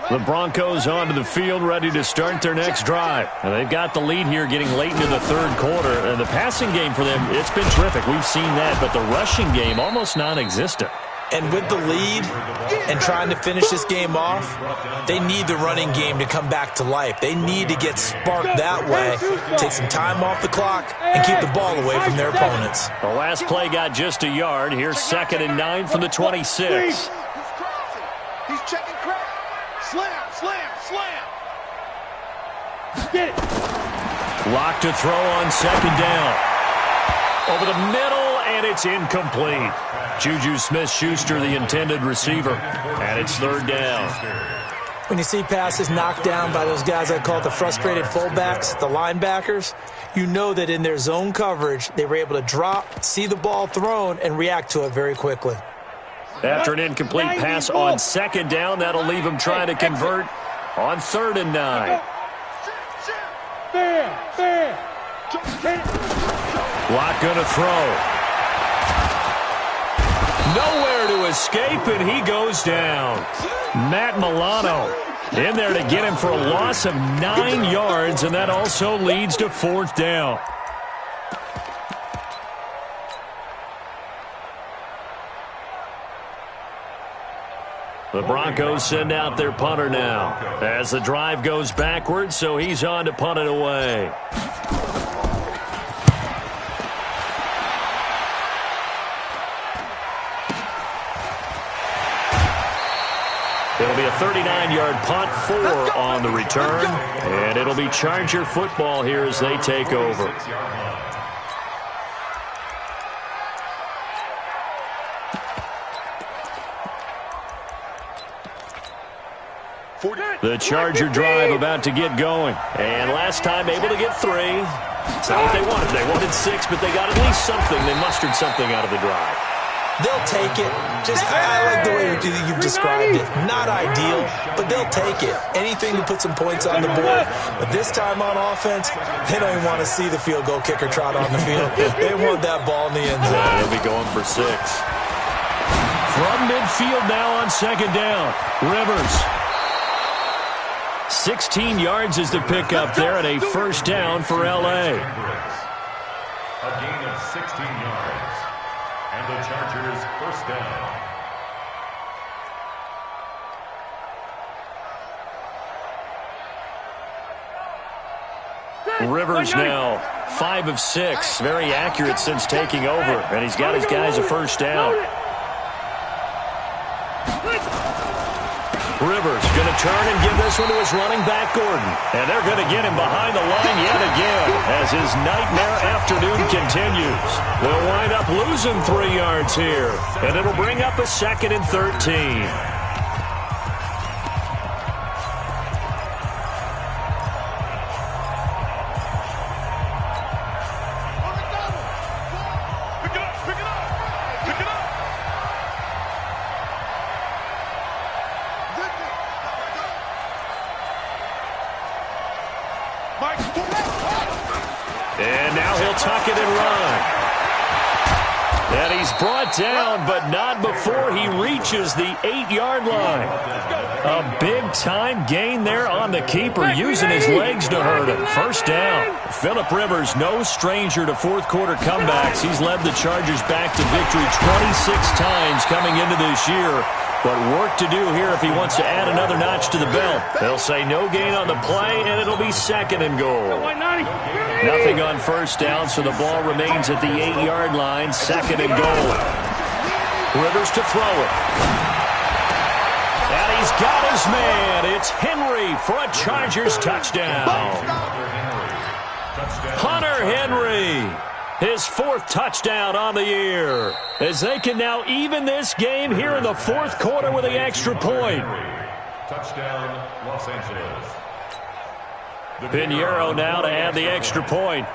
The Broncos onto the field, ready to start their next drive. And they've got the lead here getting late into the third quarter. And the passing game for them, it's been terrific. We've seen that, but the rushing game almost non-existent. And with the lead and trying to finish this game off, they need the running game to come back to life. They need to get sparked that way, take some time off the clock, and keep the ball away from their opponents. The last play got just a yard. Here's 2nd and 9 from the 26. He's checking crack. Slam, slam, slam. Get it. Lock to throw on 2nd down. Over the middle, and it's incomplete. Juju Smith-Schuster, the intended receiver, and it's 3rd down. When you see passes knocked down by those guys I call it the frustrated fullbacks, the linebackers, you know that in their zone coverage, they were able to drop, see the ball thrown, and react to it very quickly. After an incomplete pass on 2nd down, that'll leave him trying to convert on 3rd and 9. Lock gonna throw. Nowhere to escape, and he goes down. Matt Milano in there to get him for a loss of 9 yards, and that also leads to 4th down. The Broncos send out their punter now as the drive goes backwards, so he's on to punt it away. It'll be a 39-yard punt, 4 on the return, and it'll be Charger football here as they take over. The Charger drive about to get going. And last time able to get 3. It's not what they wanted. They wanted 6, but they got at least something. They mustered something out of the drive. They'll take it. I like the way you've described it. Not ideal, but they'll take it. Anything to put some points on the board. But this time on offense, they don't even want to see the field goal kicker trot on the field. They want that ball in the end zone. They'll be going for 6. From midfield now on 2nd down. Rivers. 16 yards is the pickup there, and a 1st down for L.A. A gain of 16 yards. And the Chargers 1st down. Rivers now 5 of 6. Very accurate since taking over, and he's got his guys a 1st down. Rivers going to turn and give this one to his running back, Gordon. And they're going to get him behind the line yet again as his nightmare afternoon continues. They'll wind up losing 3 yards here, and it'll bring up a 2nd and 13. And now he'll tuck it and run. And he's brought down, but not before he reaches the 8-yard line. A big-time gain there on the keeper, using his legs to hurt him. 1st down. Phillip Rivers, no stranger to fourth-quarter comebacks. He's led the Chargers back to victory 26 times coming into this year. But work to do here if he wants to add another notch to the belt. They'll say no gain on the play, and it'll be 2nd and goal. Nothing on 1st down, so the ball remains at the 8-yard line, 2nd and goal. Rivers to throw it. And he's got his man. It's Henry for a Chargers touchdown. Hunter Henry. His 4th touchdown on the year, as they can now even this game here in the 4th quarter with the extra point. Touchdown, Los Angeles. Pinheiro now to add the extra point.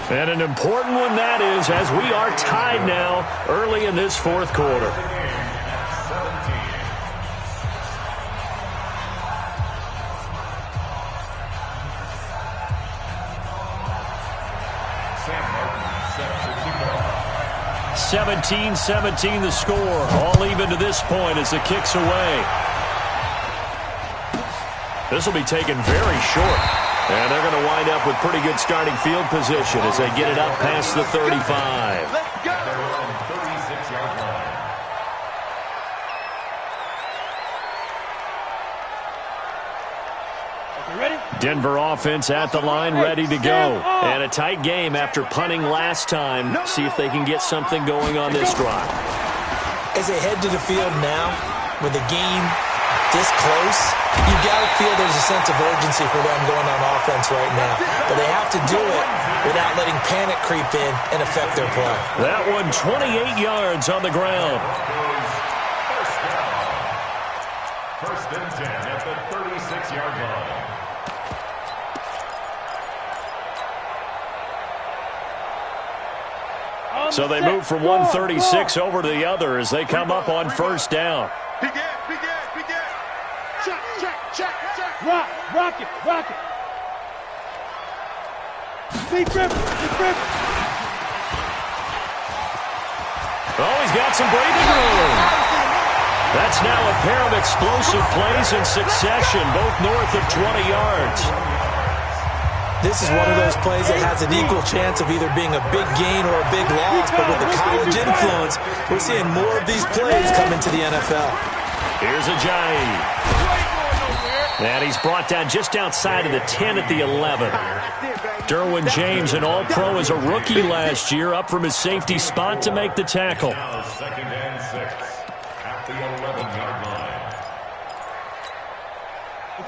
And an important one that is, as we are tied now early in this 4th quarter. 17-17 the score. All even to this point as the kick's away. This will be taken very short. And they're going to wind up with pretty good starting field position as they get it up past the 35. Let's go. They're on 36-yard line. Denver offense at the line, ready to go. And a tight game after punting last time. See if they can get something going on this drive. As they head to the field now, with the game this close, you got to feel there's a sense of urgency for them going on offense right now. But they have to do it without letting panic creep in and affect their play. That one 28 yards on the ground. First and 10 at the 36-yard line. So they move from 136 over to the other as they come up on first down. Begin. Check. Rock it. Deep grip. Oh, he's got some breathing room. That's now a pair of explosive plays in succession, both north of 20 yards. This is one of those plays that has an equal chance of either being a big gain or a big loss, but with the college influence, we're seeing more of these plays come into the NFL. Here's Ajayi. And he's brought down just outside of the 10 at the 11. Derwin James, an all-pro as a rookie last year, up from his safety spot to make the tackle. Now second and 6 at the 11-yard line.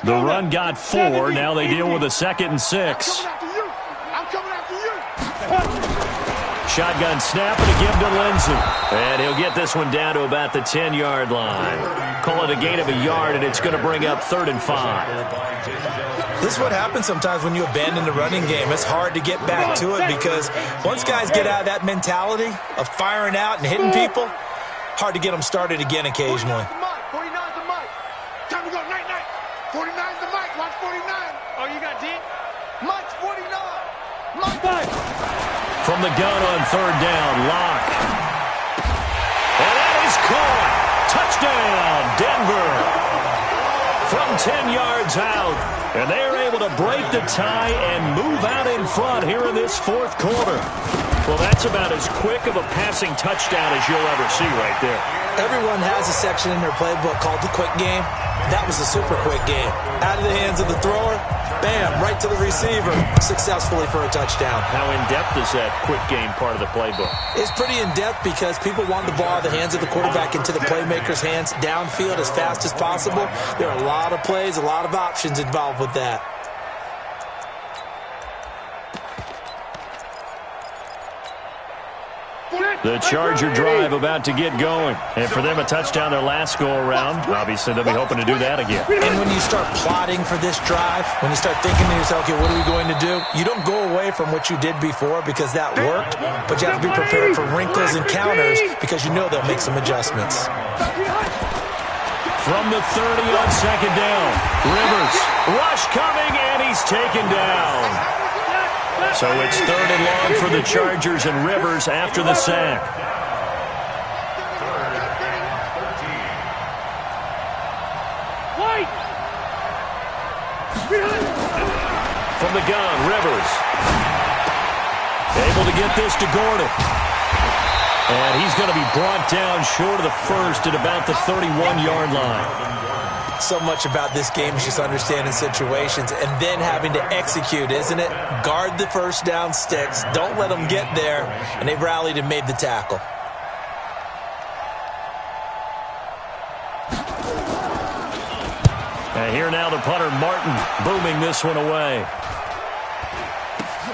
The run got 4. Now they deal with a 2nd and 6. I'm coming after you. Shotgun snap and a give to Lindsey. And he'll get this one down to about the 10-yard line. Call it a gain of a yard, and it's going to bring up 3rd and 5. This is what happens sometimes when you abandon the running game. It's hard to get back to it because once guys get out of that mentality of firing out and hitting people, hard to get them started again occasionally. 49's the mic. Time to go. Night. 49's the mic. Watch 49. Oh, you got D? Mike's 49. Mike. From the gun on 3rd down, Locke. And that is caught. Touchdown, Denver. From 10 yards out. And they are able to break the tie and move out in front here in this 4th quarter. Well, that's about as quick of a passing touchdown as you'll ever see right there. Everyone has a section in their playbook called the quick game. That was a super quick game. Out of the hands of the thrower, bam, right to the receiver, successfully for a touchdown. How in-depth is that quick game part of the playbook? It's pretty in-depth because people want the ball out of the hands of the quarterback into the playmaker's hands downfield as fast as possible. There are a lot of plays, a lot of options involved with that. The Charger drive about to get going. And for them, a touchdown their last go-around. Obviously, they'll be hoping to do that again. And when you start plotting for this drive, when you start thinking to yourself, okay, what are we going to do? You don't go away from what you did before because that worked, but you have to be prepared for wrinkles and counters because you know they'll make some adjustments. From the 30 on 2nd down, Rivers. Rush coming, and he's taken down. So it's 3rd and long for the Chargers and Rivers after the sack. From the gun, Rivers. Able to get this to Gordon. And he's going to be brought down short of the first at about the 31-yard line. So much about this game is just understanding situations and then having to execute, isn't it? Guard the first down sticks. Don't let them get there. And they rallied and made the tackle. And here now the punter, Martin, booming this one away.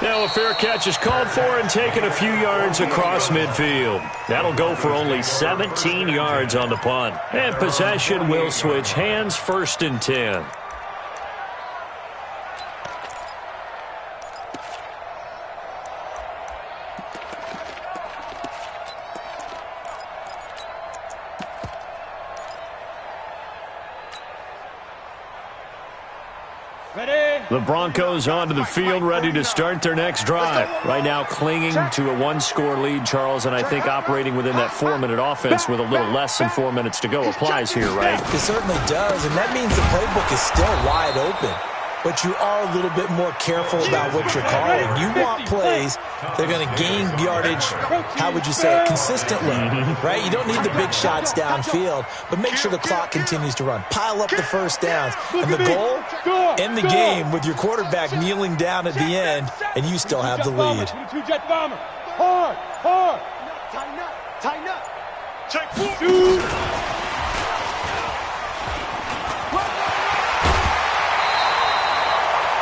Now a fair catch is called for and taken a few yards across midfield. That'll go for only 17 yards on the punt. And possession will switch hands, 1st and 10. The Broncos onto the field, ready to start their next drive. Right now clinging to a one-score lead, Charles, and I think operating within that 4-minute offense with a little less than 4 minutes to go applies here, right? It certainly does, and that means the playbook is still wide open. But you are a little bit more careful about what you're calling. You want plays that are going to gain yardage, how would you say it, consistently, right? You don't need the big shots downfield, but make sure the clock continues to run. Pile up the first downs. And the goal, end the game with your quarterback kneeling down at the end, and you still have the lead. Hard, hard. Tighten up, tighten up. Check.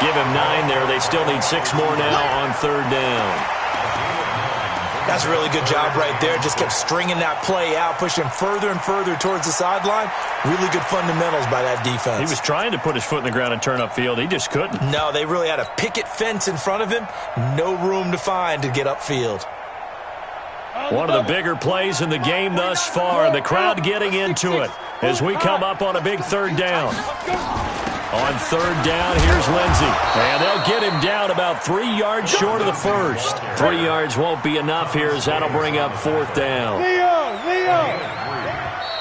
Give him 9 there. They still need 6 more now on 3rd down. That's a really good job right there. Just kept stringing that play out, pushing further and further towards the sideline. Really good fundamentals by that defense. He was trying to put his foot in the ground and turn upfield. He just couldn't. No, they really had a picket fence in front of him. No room to find to get upfield. One of the bigger plays in the game thus far. The crowd getting into it as we come up on a big 3rd down. On 3rd down, here's Lindsey. And they'll get him down about 3 yards short of the first. 3 yards won't be enough here as that'll bring up 4th down.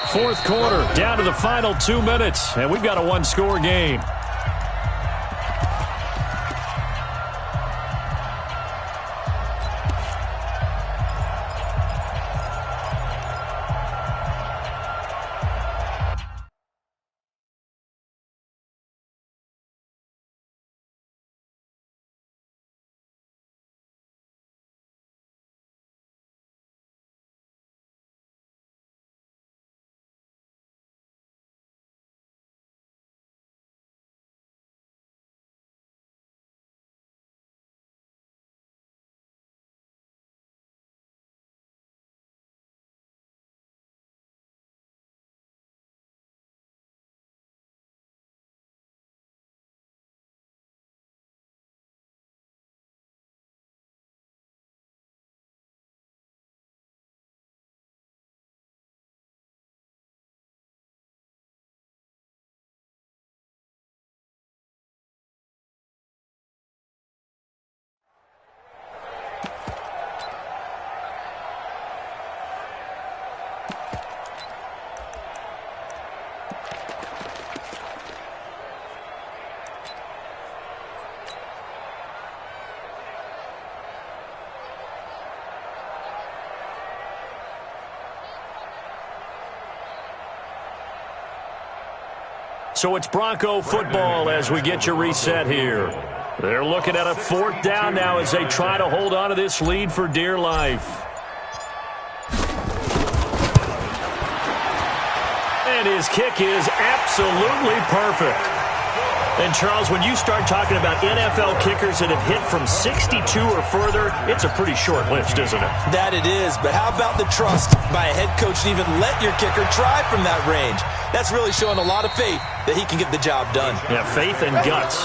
Fourth quarter, down to the final 2 minutes, and we've got a 1-score game. So it's Bronco football as we get you reset here. They're looking at a 4th down now as they try to hold on to this lead for dear life. And his kick is absolutely perfect. And, Charles, when you start talking about NFL kickers that have hit from 62 or further, it's a pretty short list, isn't it? That it is, but how about the trust by a head coach to even let your kicker try from that range? That's really showing a lot of faith that he can get the job done. Yeah, faith and guts.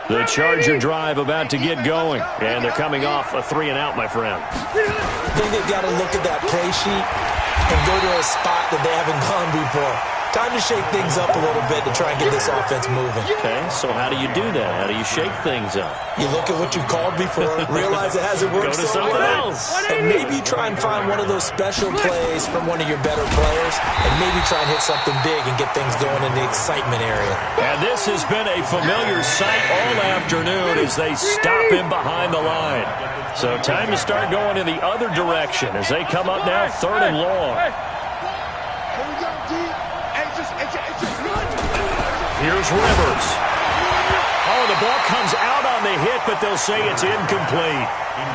The Charger drive about to get going, and they're coming off a 3-and-out, my friend. I think they've got to look at that play sheet and go to a spot that they haven't gone before. Time to shake things up a little bit to try and get this offense moving. Okay, so how do you do that? How do you shake things up? You look at what you called before, realize it hasn't worked. Go to something else. And maybe try and find one of those special plays from one of your better players, and maybe try and hit something big and get things going in the excitement area. And this has been a familiar sight all afternoon as they stop him behind the line. So time to start going in the other direction as they come up now 3rd and long. Here's Rivers. Oh, the ball comes out on the hit, but they'll say it's incomplete.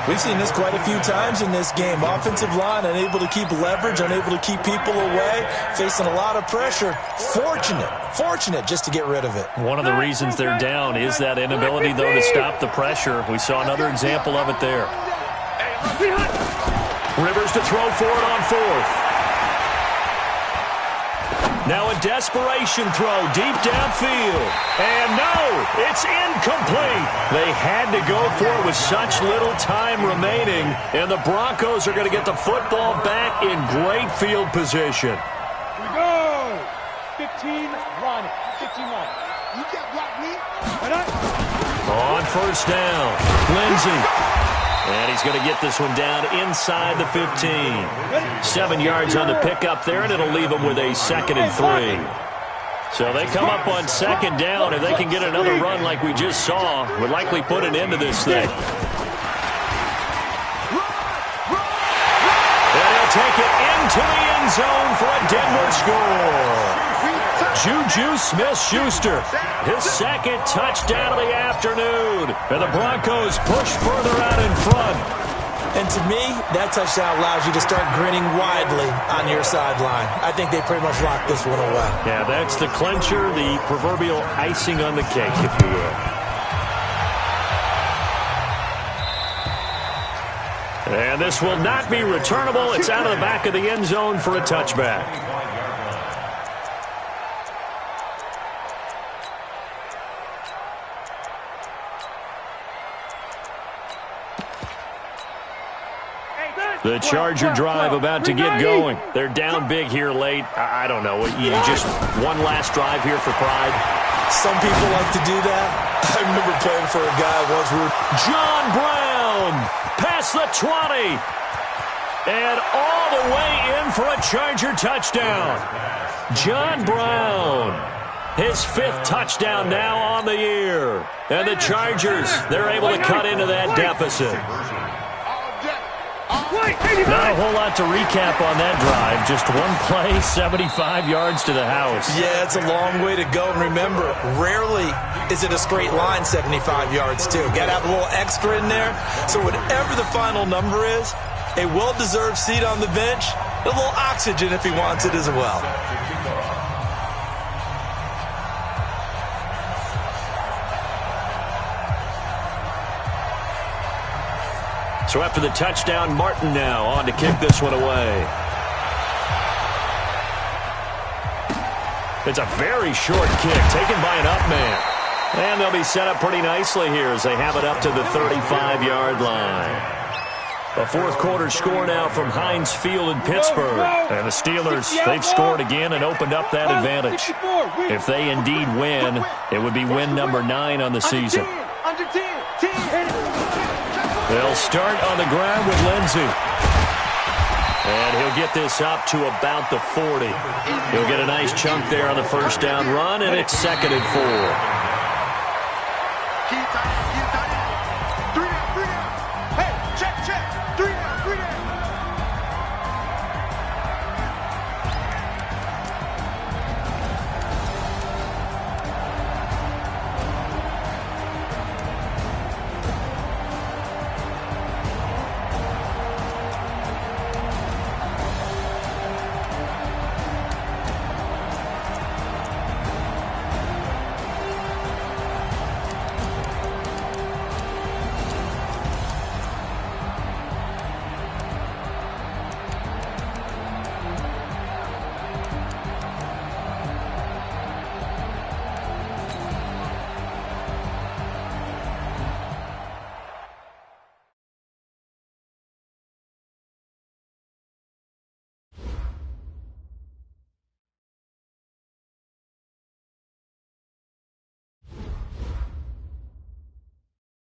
We've seen this quite a few times in this game. Offensive line unable to keep leverage, unable to keep people away, facing a lot of pressure. Fortunate just to get rid of it. One of the reasons they're down is that inability, though, to stop the pressure. We saw another example of it there. Rivers to throw for it on 4th. Now a desperation throw deep downfield. And no, it's incomplete. They had to go for it with such little time remaining. And the Broncos are going to get the football back in great field position. We go. 15 line. 15 line. You can't block me. On first down, Lindsey. And he's going to get this one down inside the 15. 7 yards on the pickup there, and it'll leave them with a 2nd and 3. So they come up on 2nd down. If they can get another run like we just saw, would likely put an end to this thing. And he'll take it into the end zone for a Denver score. Juju Smith-Schuster, his 2nd touchdown of the afternoon. And the Broncos push further out in front. And to me, that touchdown allows you to start grinning widely on your sideline. I think they pretty much locked this one away. Yeah, that's the clincher, the proverbial icing on the cake, if you will. And this will not be returnable. It's out of the back of the end zone for a touchback. The Charger drive about to get going. They're down big here late. I don't know. You just one last drive here for pride. Some people like to do that. I remember playing for a guy once. John Brown past the 20. And all the way in for a Charger touchdown. John Brown. His 5th touchdown now on the year. And the Chargers, they're able to cut into that deficit. Not a whole lot to recap on that drive. Just one play, 75 yards to the house. Yeah, it's a long way to go. And remember, rarely is it a straight line 75 yards, too. Got to have a little extra in there. So whatever the final number is, a well-deserved seat on the bench, a little oxygen if he wants it as well. So after the touchdown, Martin now on to kick this one away. It's a very short kick taken by an up man. And they'll be set up pretty nicely here as they have it up to the 35-yard line. A 4th quarter score now from Heinz Field in Pittsburgh. And the Steelers, they've scored again and opened up that advantage. If they indeed win, it would be win number 9 on the season. They'll start on the ground with Lindsey. And he'll get this up to about the 40. He'll get a nice chunk there on the first down run, and it's 2nd and 4.